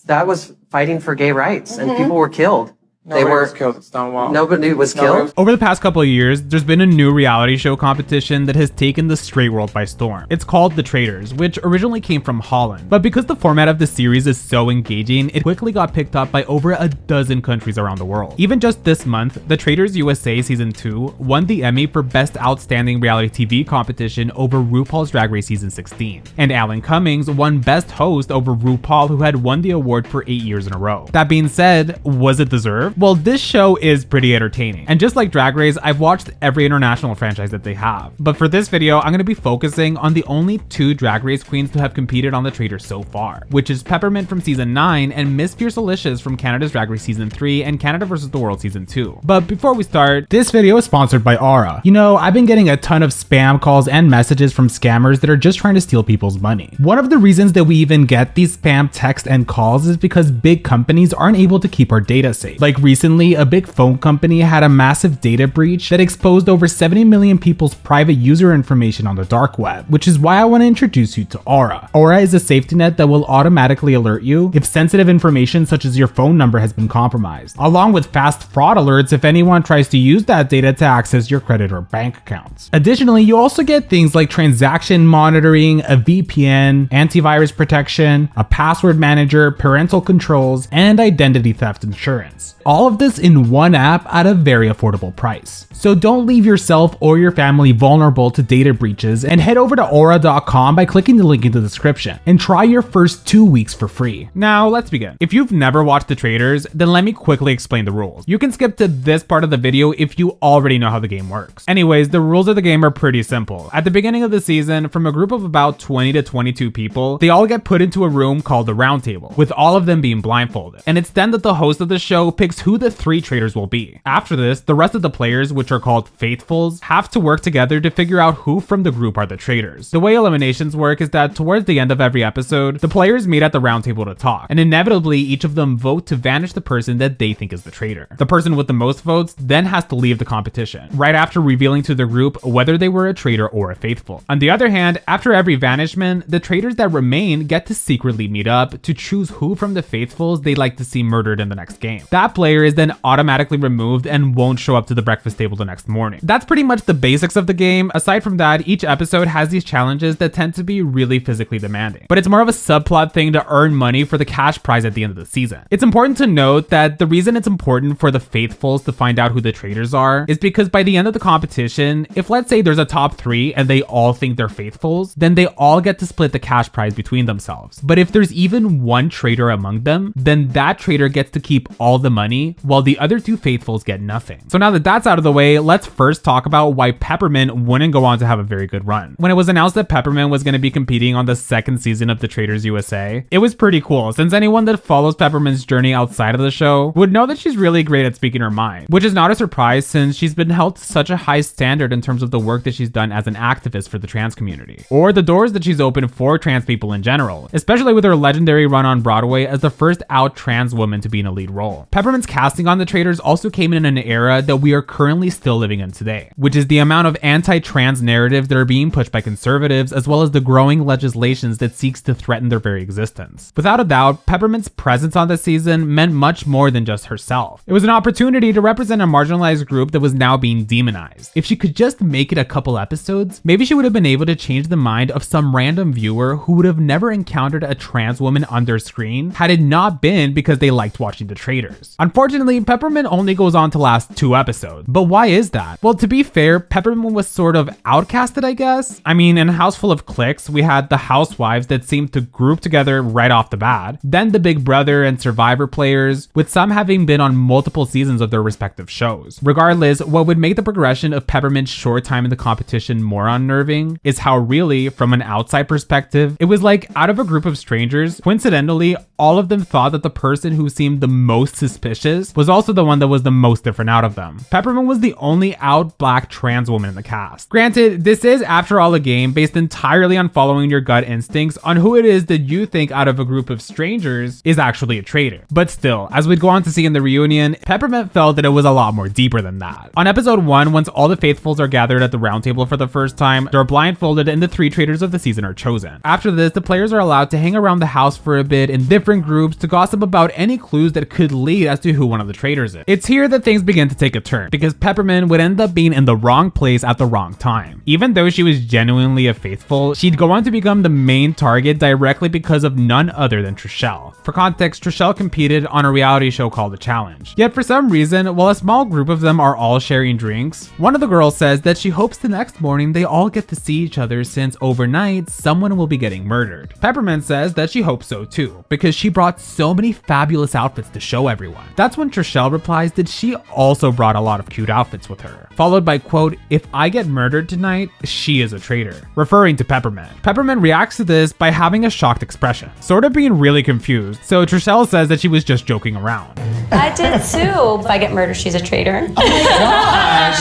that was fighting for gay rights, and people were killed. Nobody was killed at Stonewall. Nobody was killed. Over the past couple of years, there's been a new reality show competition that has taken the straight world by storm. It's called The Traitors, which originally came from Holland. But because the format of the series is so engaging, it quickly got picked up by over a dozen countries around the world. Even just this month, The Traitors USA Season 2 won the Emmy for Best Outstanding Reality TV Competition over RuPaul's Drag Race Season 16. And Alan Cummings won Best Host over RuPaul, who had won the award for 8 years in a row. That being said, was it deserved? Well, this show is pretty entertaining. And just like Drag Race, I've watched every international franchise that they have. But for this video, I'm going to be focusing on the only 2 Drag Race queens to have competed on The Traitors so far, which is Peppermint from Season 9 and Miss Fiercalicious from Canada's Drag Race Season 3 and Canada vs. the World Season 2. But before we start, this video is sponsored by Aura. You know, I've been getting a ton of spam calls and messages from scammers that are just trying to steal people's money. One of the reasons that we even get these spam texts and calls is because big companies aren't able to keep our data safe. Like recently, a big phone company had a massive data breach that exposed over 70 million people's private user information on the dark web, which is why I want to introduce you to Aura. Aura is a safety net that will automatically alert you if sensitive information such as your phone number has been compromised, along with fast fraud alerts if anyone tries to use that data to access your credit or bank accounts. Additionally, you also get things like transaction monitoring, a VPN, antivirus protection, a password manager, parental controls, and identity theft insurance. All of this in one app at a very affordable price. So don't leave yourself or your family vulnerable to data breaches, and head over to aura.com by clicking the link in the description and try your first 2 weeks for free. Now let's begin. If you've never watched The Traitors, then let me quickly explain the rules. You can skip to this part of the video if you already know how the game works. Anyways, the rules of the game are pretty simple. At the beginning of the season, from a group of about 20 to 22 people, they all get put into a room called the Round Table, with all of them being blindfolded. And it's then that the host of the show picks who the 3 traitors will be. After this, the rest of the players, which are called faithfuls, have to work together to figure out who from the group are the traitors. The way eliminations work is that towards the end of every episode, the players meet at the round table to talk, and inevitably each of them vote to vanish the person that they think is the traitor. The person with the most votes then has to leave the competition, right after revealing to the group whether they were a traitor or a faithful. On the other hand, after every vanishment, the traitors that remain get to secretly meet up to choose who from the faithfuls they'd like to see murdered in the next game. That player is then automatically removed and won't show up to the breakfast table the next morning. That's pretty much the basics of the game. Aside from that, each episode has these challenges that tend to be really physically demanding, but it's more of a subplot thing to earn money for the cash prize at the end of the season. It's important to note that the reason it's important for the faithfuls to find out who the traitors are is because by the end of the competition, if let's say there's a top 3 and they all think they're faithfuls, then they all get to split the cash prize between themselves. But if there's even one traitor among them, then that traitor gets to keep all the money while the other 2 faithfuls get nothing. So now that that's out of the way, let's first talk about why Peppermint wouldn't go on to have a very good run. When it was announced that Peppermint was going to be competing on the 2nd season of The Traitors USA, it was pretty cool, since anyone that follows Peppermint's journey outside of the show would know that she's really great at speaking her mind, which is not a surprise since she's been held to such a high standard in terms of the work that she's done as an activist for the trans community, or the doors that she's opened for trans people in general, especially with her legendary run on Broadway as the first out trans woman to be in a lead role. Peppermint's casting on The Traitors also came in an era that we are currently still living in today, which is the amount of anti-trans narratives that are being pushed by conservatives, as well as the growing legislations that seeks to threaten their very existence. Without a doubt, Peppermint's presence on this season meant much more than just herself. It was an opportunity to represent a marginalized group that was now being demonized. If she could just make it a couple episodes, maybe she would have been able to change the mind of some random viewer who would have never encountered a trans woman on their screen had it not been because they liked watching The Traitors. Unfortunately, Peppermint only goes on to last 2 episodes. But why is that? Well, to be fair, Peppermint was sort of outcasted, I guess. I mean, in a house full of cliques, we had the housewives that seemed to group together right off the bat, then the Big Brother and Survivor players, with some having been on multiple seasons of their respective shows. Regardless, what would make the progression of Peppermint's short time in the competition more unnerving is how really, from an outside perspective, it was like out of a group of strangers, coincidentally, all of them thought that the person who seemed the most suspicious Fiercalicious, was also the one that was the most different out of them. Peppermint was the only out black trans woman in the cast. Granted, this is after all a game based entirely on following your gut instincts on who it is that you think out of a group of strangers is actually a traitor. But still, as we'd go on to see in the reunion, Peppermint felt that it was a lot more deeper than that. On episode 1, once all the faithfuls are gathered at the round table for the first time, they're blindfolded and the 3 traitors of the season are chosen. After this, the players are allowed to hang around the house for a bit in different groups to gossip about any clues that could lead as to who one of the traitors is. It's here that things begin to take a turn, because Peppermint would end up being in the wrong place at the wrong time. Even though she was genuinely a faithful, she'd go on to become the main target directly because of none other than Trishelle. For context, Trishelle competed on a reality show called The Challenge. Yet for some reason, while a small group of them are all sharing drinks, one of the girls says that she hopes the next morning they all get to see each other since overnight someone will be getting murdered. Peppermint says that she hopes so too, because she brought so many fabulous outfits to show everyone. That's when Trishelle replies that she also brought a lot of cute outfits with her, followed by, quote, "If I get murdered tonight, she is a traitor," referring to Peppermint. Peppermint reacts to this by having a shocked expression, sort of being really confused, so Trishelle says that she was just joking around. I did too. If I get murdered, she's a traitor. Oh my gosh.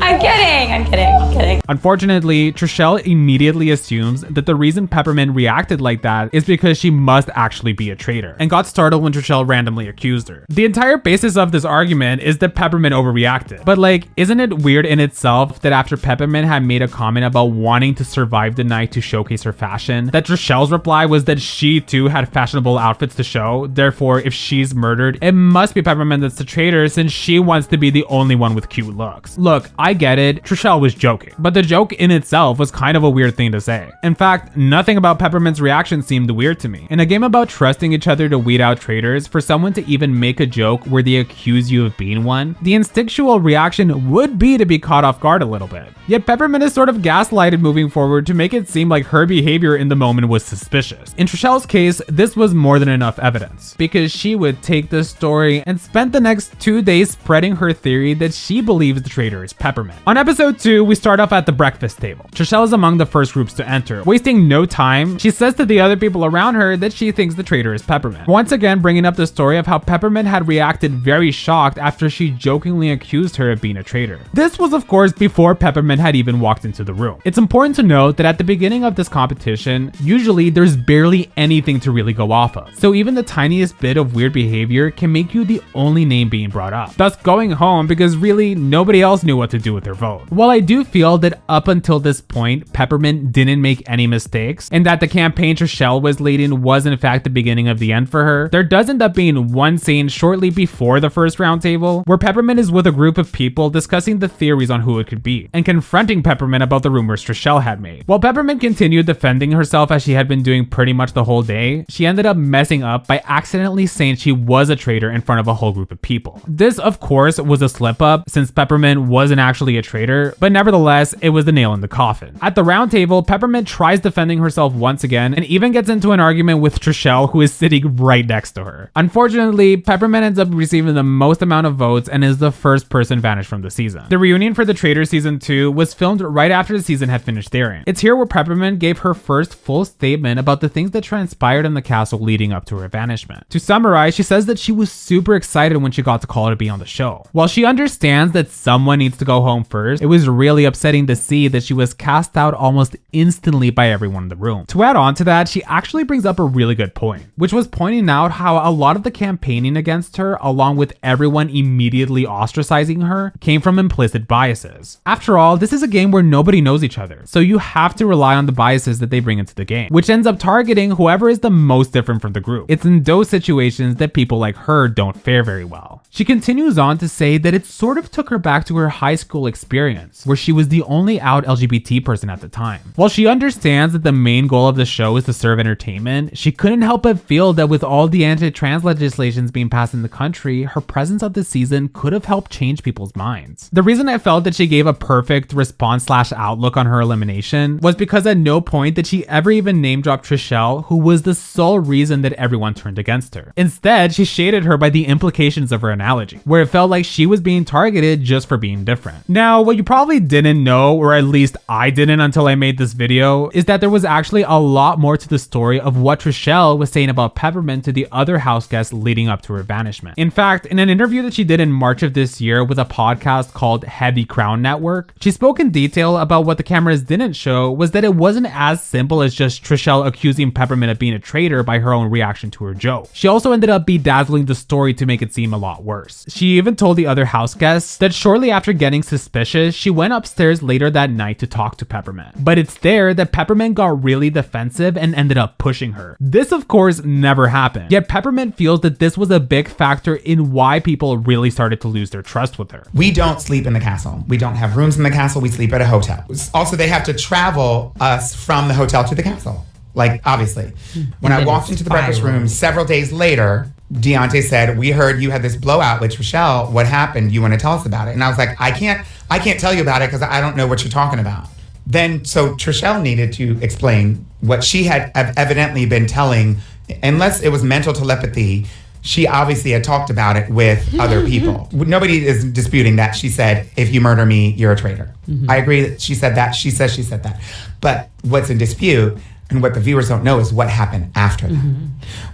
I'm kidding. Unfortunately, Trishelle immediately assumes that the reason Peppermint reacted like that is because she must actually be a traitor, and got startled when Trishelle randomly accused her. The entire basis of this argument is that Peppermint overreacted. But like, isn't it weird in itself that after Peppermint had made a comment about wanting to survive the night to showcase her fashion, that Trishelle's reply was that she too had fashionable outfits to show, therefore if she's murdered, it must be Peppermint that's the traitor since she wants to be the only one with cute looks. Look, I get it, Trishelle was joking, but the joke in itself was kind of a weird thing to say. In fact, nothing about Peppermint's reaction seemed weird to me. In a game about trusting each other to weed out traitors, for someone to even make a joke where they accuse you of being one, the instinctual reaction would be to be caught off guard a little bit. Yet Peppermint is sort of gaslighted moving forward to make it seem like her behavior in the moment was suspicious. In Trishelle's case, this was more than enough evidence, because she would take this story and spent the next 2 days spreading her theory that she believes the traitor is Peppermint. On episode 2, we start off at the breakfast table. Trishelle is among the first groups to enter. Wasting no time, she says to the other people around her that she thinks the traitor is Peppermint, once again bringing up the story of how Peppermint had reacted very shocked after she jokingly accused her of being a traitor. This was of course before Peppermint had even walked into the room. It's important to note that at the beginning of this competition, usually there's barely anything to really go off of, so even the tiniest bit of weird behavior can make you the only name being brought up, thus going home because really nobody else knew what to do with their vote. While I do feel that up until this point, Peppermint didn't make any mistakes, and that the campaign Trishelle was leading was in fact the beginning of the end for her, there does end up being one scene shortly before the first round table where Peppermint is with a group of people discussing the theories on who it could be, and confronting Peppermint about the rumors Trishelle had made. While Peppermint continued defending herself as she had been doing pretty much the whole day, she ended up messing up by accidentally saying she was a traitor in front of a whole group of people. This of course was a slip up since Peppermint wasn't actually a traitor, but nevertheless it was the nail in the coffin. At the round table, Peppermint tries defending herself once again and even gets into an argument with Trishelle, who is sitting right next to her. Unfortunately, Peppermint ends up receiving the most amount of votes and is the first person vanished from the season. The reunion for the Traitors season 2 was filmed right after the season had finished airing. It's here where Peppermint gave her first full statement about the things that transpired in the castle leading up to her vanishment. To summarize, she says that she was super excited when she got the call to be on the show. While she understands that someone needs to go home first, it was really upsetting to see that she was cast out almost instantly by everyone in the room. To add on to that, she actually brings up a really good point, which was pointing out how a lot of the campaigning against her, along with everyone immediately ostracizing her, came from implicit biases. After all, this is a game where nobody knows each other, so you have to rely on the biases that they bring into the game, which ends up targeting whoever is the most different from the group. It's in those situations that people like her don't fare very well. She continues on to say that it sort of took her back to her high school experience, where she was the only out LGBT person at the time. While she understands that the main goal of the show is to serve entertainment, she couldn't help but feel that with all the anti-trans legislations being passed in the country, her presence of the season could have helped change people's minds. The reason I felt that she gave a perfect response/outlook on her elimination was because at no point did she ever even name drop Trishelle, who was the sole reason that everyone turned against her. Instead, she shaded her by the implications of her announcement. analogy, where it felt like she was being targeted just for being different. Now, what you probably didn't know, or at least I didn't until I made this video, is that there was actually a lot more to the story of what Trishelle was saying about Peppermint to the other house guests leading up to her banishment. In fact, in an interview that she did in March of this year with a podcast called Heavy Crown Network, she spoke in detail about what the cameras didn't show was that it wasn't as simple as just Trishelle accusing Peppermint of being a traitor by her own reaction to her joke. She also ended up bedazzling the story to make it seem a lot worse. She even told the other house guests that shortly after getting suspicious, she went upstairs later that night to talk to Peppermint. But it's there that Peppermint got really defensive and ended up pushing her. This of course never happened, yet Peppermint feels that this was a big factor in why people really started to lose their trust with her. We don't sleep in the castle. We don't have rooms in the castle. We sleep at a hotel. Also, they have to travel us from the hotel to the castle. Like, obviously. When I walked into the breakfast room several days later, Deontay said, "We heard you had this blowout with Trishelle. What happened? You want to tell us about it?" And I was like, I can't tell you about it because I don't know what you're talking about. Then, so Trishelle needed to explain what she had evidently been telling, unless it was mental telepathy. She obviously had talked about it with other people. Nobody is disputing that. She said, "If you murder me, you're a traitor." I agree that she said that. She says she said that. But what's in dispute, and what the viewers don't know, is what happened after that.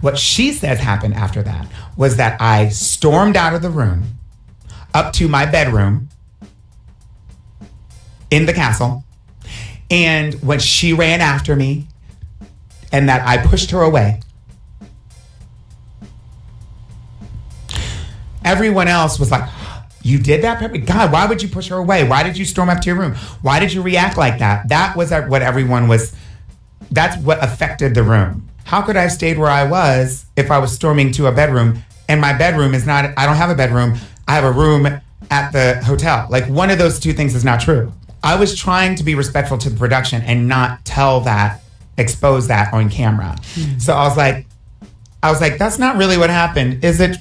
What she says happened after that was that I stormed out of the room up to my bedroom in the castle. And when she ran after me and that I pushed her away, everyone else was like, "You did that, Pepper? God, why would you push her away? Why did you storm up to your room? Why did you react like that?" That was what everyone was, that's what affected the room. How could I have stayed where I was if I was storming to a bedroom, and my bedroom is not, I don't have a bedroom, I have a room at the hotel. Like, one of those two things is not true. I was trying to be respectful to the production and not expose that on camera. So I was like, that's not really what happened. Is it?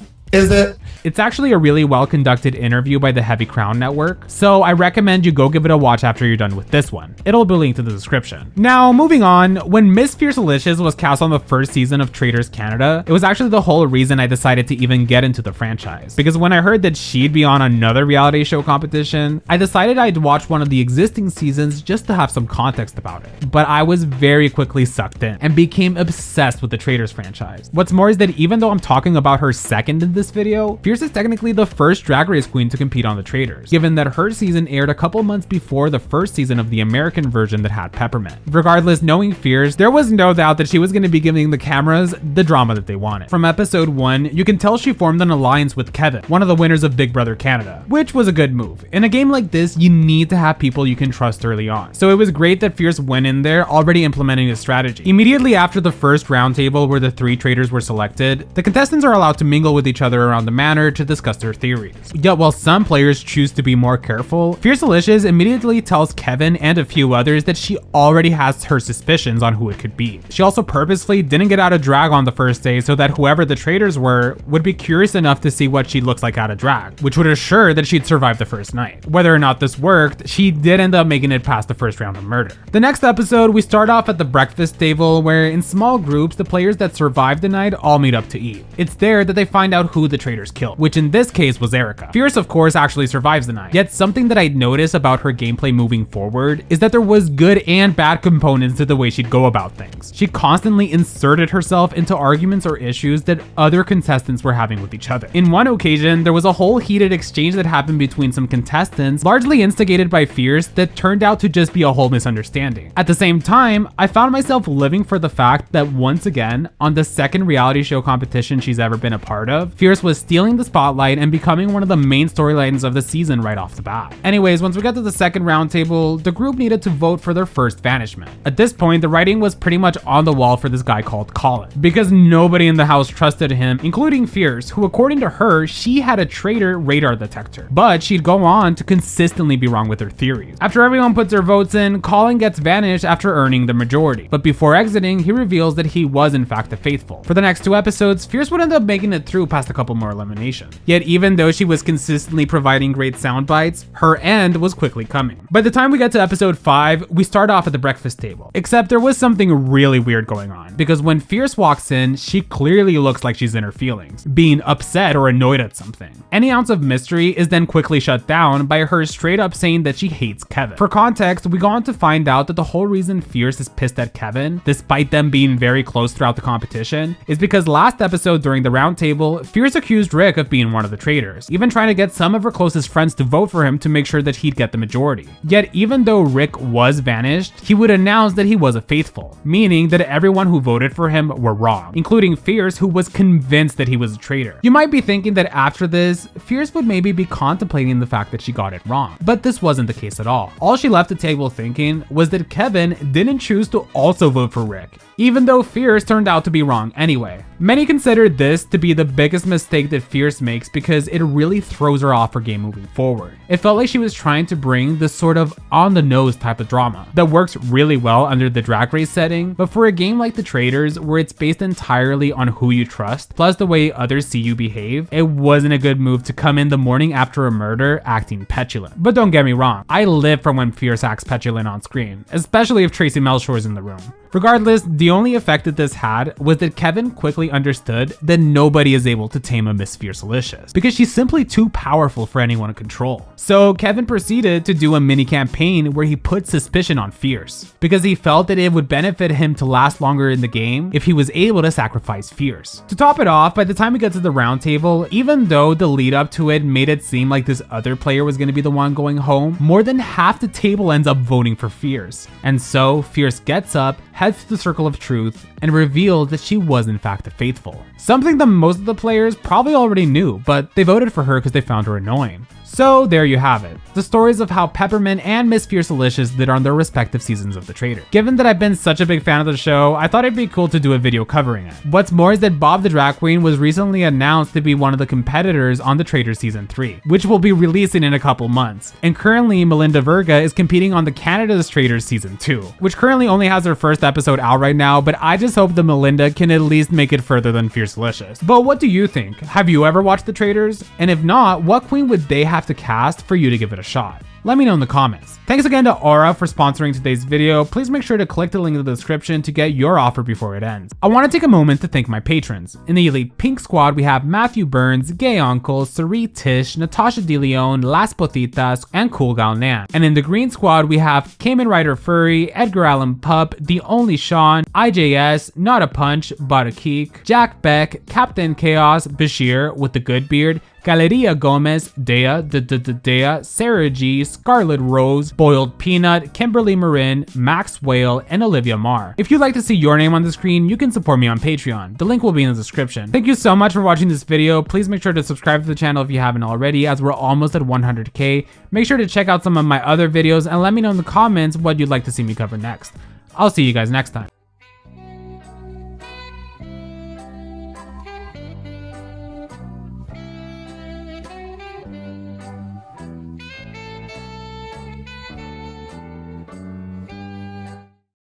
It's actually a really well-conducted interview by the Heavy Crown Network, so I recommend you go give it a watch after you're done with this one. It'll be linked in the description. Now, moving on, when Miss Fiercalicious was cast on the first season of Traitors Canada, it was actually the whole reason I decided to even get into the franchise. Because when I heard that she'd be on another reality show competition, I decided I'd watch one of the existing seasons just to have some context about it. But I was very quickly sucked in and became obsessed with the Traitors franchise. What's more is that even though I'm talking about her second in this video, Fierce is technically the first Drag Race queen to compete on the Traitors, given that her season aired a couple months before the first season of the American version that had Peppermint. Regardless, knowing Fierce, there was no doubt that she was going to be giving the cameras the drama that they wanted. From episode 1, you can tell she formed an alliance with Kevin, one of the winners of Big Brother Canada, which was a good move. In a game like this, you need to have people you can trust early on. So it was great that Fierce went in there already implementing a strategy. Immediately after the first roundtable where the 3 traitors were selected, the contestants are allowed to mingle with each other around the manor to discuss their theories. Yet while some players choose to be more careful, Fiercalicious immediately tells Kevin and a few others that she already has her suspicions on who it could be. She also purposefully didn't get out of drag on the first day so that whoever the traitors were would be curious enough to see what she looks like out of drag, which would assure that she'd survive the first night. Whether or not this worked, she did end up making it past the first round of murder. The next episode, we start off at the breakfast table where in small groups, the players that survived the night all meet up to eat. It's there that they find out who the traitors killed, which in this case was Erica. Fierce, of course, actually survives the night. Yet something that I'd noticed about her gameplay moving forward is that there was good and bad components to the way she'd go about things. She constantly inserted herself into arguments or issues that other contestants were having with each other. In one occasion, there was a whole heated exchange that happened between some contestants, largely instigated by Fierce, that turned out to just be a whole misunderstanding. At the same time, I found myself living for the fact that once again, on the second reality show competition she's ever been a part of, Fierce was stealing the spotlight and becoming one of the main storylines of the season right off the bat. Anyways, once we got to the second roundtable, the group needed to vote for their first banishment. At this point, the writing was pretty much on the wall for this guy called Colin, because nobody in the house trusted him, including Fierce, who according to her, she had a traitor radar detector, but she'd go on to consistently be wrong with her theories. After everyone puts their votes in, Colin gets banished after earning the majority, but before exiting, he reveals that he was in fact a faithful. For the next 2 episodes, Fierce would end up making it through past a couple more eliminations. elimination. Yet even though she was consistently providing great sound bites, her end was quickly coming. By the time we get to episode 5, we start off at the breakfast table. Except there was something really weird going on, because when Fierce walks in, she clearly looks like she's in her feelings, being upset or annoyed at something. Any ounce of mystery is then quickly shut down by her straight up saying that she hates Kevin. For context, we go on to find out that the whole reason Fierce is pissed at Kevin, despite them being very close throughout the competition, is because last episode during the roundtable, Fierce accused Rick of being one of the traitors, even trying to get some of her closest friends to vote for him to make sure that he'd get the majority. Yet even though Rick was vanished, he would announce that he was a faithful, meaning that everyone who voted for him were wrong, including Fierce, who was convinced that he was a traitor. You might be thinking that after this, Fierce would maybe be contemplating the fact that she got it wrong, but this wasn't the case at all. All she left the table thinking was that Kevin didn't choose to also vote for Rick, even though Fierce turned out to be wrong anyway. Many consider this to be the biggest mistake that Fierce makes because it really throws her off her game moving forward. It felt like she was trying to bring this sort of on-the-nose type of drama that works really well under the drag race setting, but for a game like the Traitors, where it's based entirely on who you trust, plus the way others see you behave, it wasn't a good move to come in the morning after a murder acting petulant. But don't get me wrong, I live for when Fierce acts petulant on screen, especially if Tracy Melchor is in the room. Regardless, the only effect that this had was that Kevin quickly understood that nobody is able to tame a Miss Fiercalicious, because she's simply too powerful for anyone to control. So Kevin proceeded to do a mini campaign where he put suspicion on Fierce, because he felt that it would benefit him to last longer in the game if he was able to sacrifice Fierce. To top it off, by the time we get to the round table, even though the lead up to it made it seem like this other player was going to be the one going home, more than half the table ends up voting for Fierce. And so Fierce gets up, heads to the circle of truth, and revealed that she was in fact a faithful. Something that most of the players probably already knew, but they voted for her because they found her annoying. So there you have it, the stories of how Peppermint and Miss Fiercalicious did on their respective seasons of The Traitor. Given that I've been such a big fan of the show, I thought it'd be cool to do a video covering it. What's more is that Bob the Drag Queen was recently announced to be one of the competitors on The Traitor Season 3, which will be releasing in a couple months. And currently, Melinda Verga is competing on the Canada's Traitors Season 2, which currently only has their first episode out right now, but I just hope that Melinda can at least make it further than Fiercalicious. But what do you think? Have you ever watched The Traitors? And if not, what queen would they have to cast for you to give it a shot? Let me know in the comments. Thanks again to Aura for sponsoring today's video. Please make sure to click the link in the description to get your offer before it ends. I want to take a moment to thank my patrons. In the Elite Pink Squad, we have Matthew Burns, Gay Uncle, Sari Tish, Natasha DeLeon, Las Potitas, and Cool Gal Nan. And in the Green Squad, we have Cayman Rider Furry, Edgar Allan Pup, The Only Sean, IJS, Not a Punch, But a Keek, Jack Beck, Captain Chaos, Bashir with the good beard, Galeria Gomez, Dea, Sarah G, Scarlet Rose, Boiled Peanut, Kimberly Marin, Max Whale, and Olivia Marr. If you'd like to see your name on the screen, you can support me on Patreon. The link will be in the description. Thank you so much for watching this video. Please make sure to subscribe to the channel if you haven't already, as we're almost at 100K. Make sure to check out some of my other videos and let me know in the comments what you'd like to see me cover next. I'll see you guys next time.